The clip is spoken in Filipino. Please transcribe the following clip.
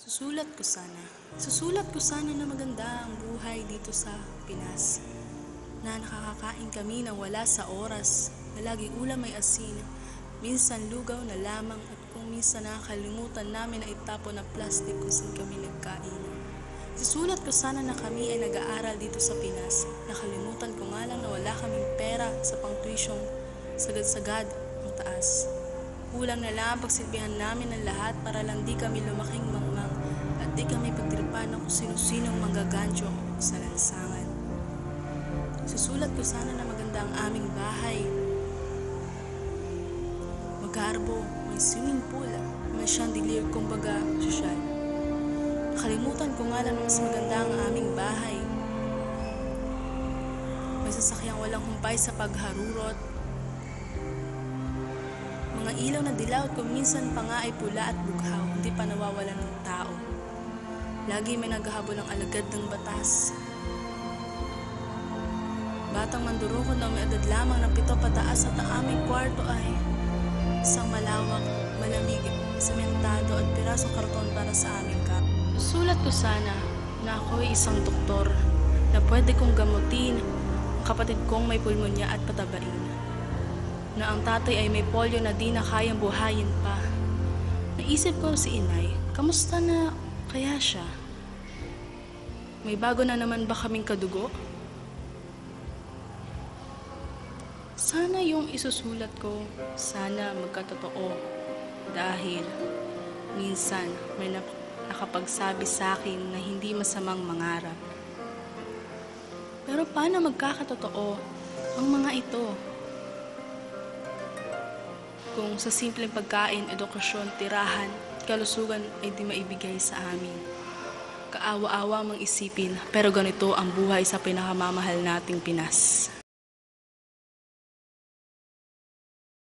Susulat ko sana na maganda ang buhay dito sa Pinas. Na nakakakain kami ng wala sa oras, na laging ulam ay asin, minsan lugaw na lamang at kung minsan nakakalimutan namin na itapon na plastic kung saan kami nagkain. Susulat ko sana na kami ay nag-aaral dito sa Pinas. Nakalimutan ko nga lang na wala kaming pera sa pang-tuisyong sagad-sagad ang taas. Kulang na lang pagsilbihan namin ng lahat para lang di kami lumaking mangmang at di kami pagtripan ng kung sino-sinong manggagancho sa lansangan. Susulat ko sana na maganda ang aming bahay. Magarbo, may swimming pool, may chandelier kumbaga sosyal. Nakalimutan ko nga lang na mas maganda ang aming bahay. May sasakyang walang humpay sa pagharurot. Mga ilaw na dilaw at kung minsan pa nga ay pula at bughaw, hindi pa nawawalan ng tao. Lagi may naghahabol ng alagad ng batas. Batang mandurukot na may edad lamang ng 7 pataas at ang aming kwarto ay isang malawak, malamig, sementado at pirasong karton para sa aming kap. Susulat ko sana na ako ay isang doktor na pwede kong gamutin ang kapatid kong may pulmonya at patabain. Na ang tatay ay may polio na di na kayang buhayin pa. Naisip ko si inay, kamusta na kaya siya? May bago na naman ba kaming kadugo? Sana yung isusulat ko, sana magkatotoo. Dahil minsan may nakapagsabi sa akin na hindi masamang mangarap. Pero paano magkakatotoo ang mga ito? Kung sa simpleng pagkain, edukasyon, tirahan, kalusugan ay di maibigay sa amin. Kaawa-awa mang isipin, pero ganito ang buhay sa pinakamamahal nating Pinas.